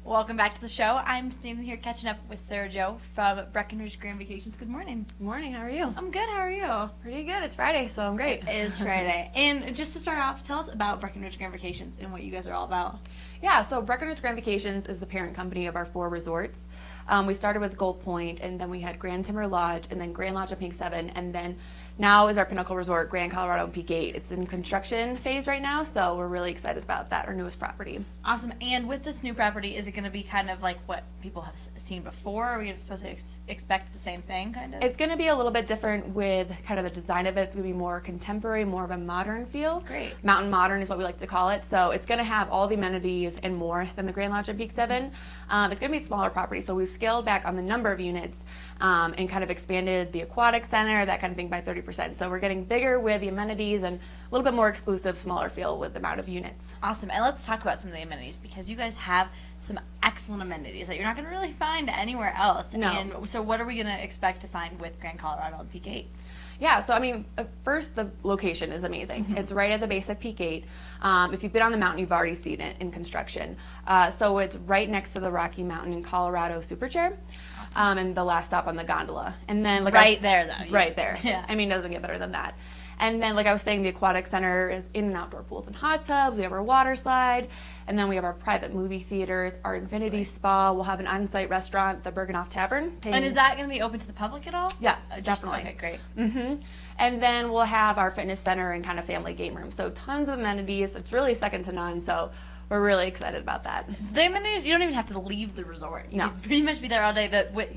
Welcome back to the show. I'm standing here catching up with Sarah Jo from Breckenridge Grand Vacations. Good morning. Good morning. How are you? I'm good. How are you? Pretty good. It's Friday, so I'm great. It is Friday. And just to start off, tell us about Breckenridge Grand Vacations and what you guys are all about. Yeah, so Breckenridge Grand Vacations is the parent company of our 4 resorts. We started with Gold Point, and then we had Grand Timber Lodge, and then Grand Lodge on Peak 7, and then now is our pinnacle resort, Grand Colorado and Peak 8. It's in construction phase right now, so we're really excited about that, our newest property. Awesome. And with this new property, is it going to be kind of like what people have seen before? Or are we supposed to expect the same thing, kind of? It's going to be a little bit different with kind of the design of it. It's going to be more contemporary, more of a modern feel. Great. Mountain modern is what we like to call it. So it's going to have all the amenities and more than the Grand Lodge on Peak 7. It's going to be a smaller property, so we've scaled back on the number of units and kind of expanded the aquatic center, that kind of thing, by 30%. So we're getting bigger with the amenities and a little bit more exclusive, smaller feel with the amount of units. Awesome. And let's talk about some of the amenities, because you guys have some excellent amenities that you're not going to really find anywhere else. No. And so what are we going to expect to find with Grand Colorado and Peak 8? Yeah, so I mean, first, the location is amazing. It's right at the base of Peak 8. If you've been on the mountain, you've already seen it in construction. So it's right next to the Rocky Mountain in Colorado Superchair, and the last stop on the gondola. And then, like there, though. Right there. Yeah. I mean, it doesn't get better than that. And then, like I was saying, the aquatic center is in and outdoor pools and hot tubs. We have our water slide, and then we have our private movie theaters, our infinity spa. We'll have an on-site restaurant, the Bergenoff Tavern. And is that going to be open to the public at all? Yeah, definitely. Okay, great. And then we'll have our fitness center and kind of family game room. So tons of amenities. It's really second to none. So we're really excited about that. The amenities, you don't even have to leave the resort. You can pretty much be there all day.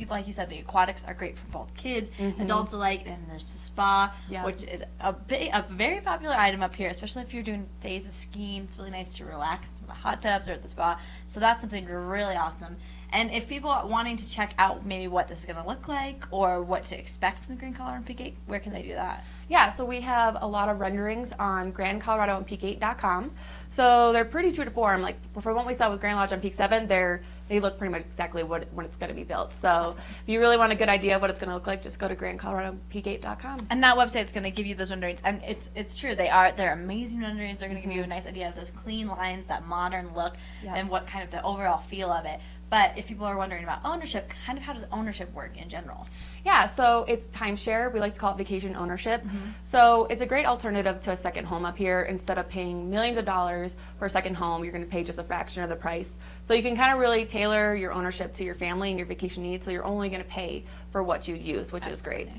Like you said, the aquatics are great for both kids, adults alike, and there's the spa, which is a very popular item up here, especially if you're doing days of skiing. It's really nice to relax in the hot tubs or at the spa. So that's something really awesome. And if people are wanting to check out maybe what this is going to look like or what to expect from the Grand Colorado and Peak 8, where can they do that? Yeah, so we have a lot of renderings on grandcoloradoandpeak8.com. So they're pretty true to form. Like from what we saw with Grand Lodge on Peak 7, they look pretty much exactly when it's going to be built. So if you really want a good idea of what it's going to look like, just go to grandcoloradoandpeak8.com. And that website's going to give you those renderings. And it's true. They're amazing renderings. They're going to give you a nice idea of those clean lines, that modern look, and what kind of the overall feel of it. But if people are wondering about ownership, kind of how does ownership work in general? Yeah, so it's timeshare. We like to call it vacation ownership. So it's a great alternative to a second home up here. Instead of paying millions of dollars for a second home, you're going to pay just a fraction of the price. So you can kind of really tailor your ownership to your family and your vacation needs. So you're only going to pay for what you use, which is great.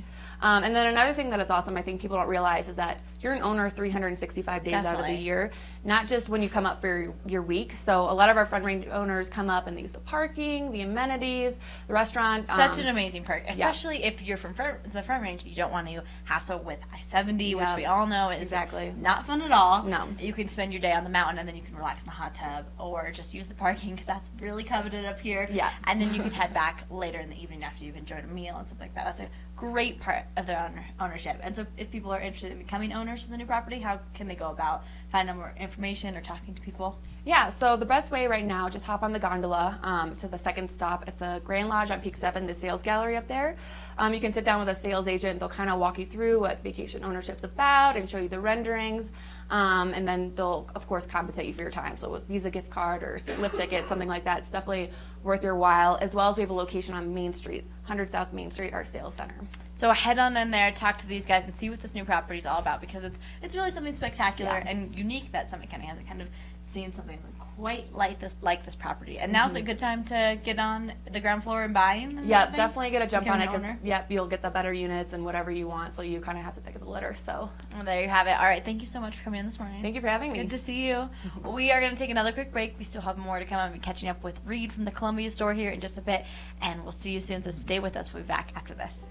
And then another thing that is awesome, I think people don't realize, is that you're an owner 365 days out of the year, not just when you come up for your week. So a lot of our Front Range owners come up and they use the parking, the amenities, the restaurant. Such an amazing perk, especially if you're from the Front Range. You don't want to hassle with I-70, which we all know is not fun at all. No. You can spend your day on the mountain and then you can relax in a hot tub or just use the parking, because that's really coveted up here. Yeah. And then you can head back later in the evening after you've enjoyed a meal and stuff like that. That's a great part of their ownership. And so if people are interested in becoming owners for the new property, how can they go about finding more information or talking to people? Yeah, so the best way right now, just hop on the gondola to the second stop at the Grand Lodge on Peak 7, the sales gallery up there. You can sit down with a sales agent. They'll kind of walk you through what vacation ownership's about and show you the renderings. And then they'll, of course, compensate you for your time. So with Visa gift card or lift ticket, something like that, it's definitely worth your while, as well as we have a location on Main Street, 100 South Main Street, our sales center. So head on in there, talk to these guys, and see what this new property is all about, because it's really something spectacular and unique that Summit County has. Kind of seen something quite like this property. And now's a good time to get on the ground floor and buying. Yeah, definitely get a jump on it, because owner. You'll get the better units and whatever you want. So you kind of have to pick of the litter. So well, there you have it. All right, thank you so much for coming in this morning. Thank you for having me. Good to see you. We are going to take another quick break. We still have more to come. I'll be catching up with Reed from the Columbia store here in just a bit, and we'll see you soon. So stay with us. We'll be back after this.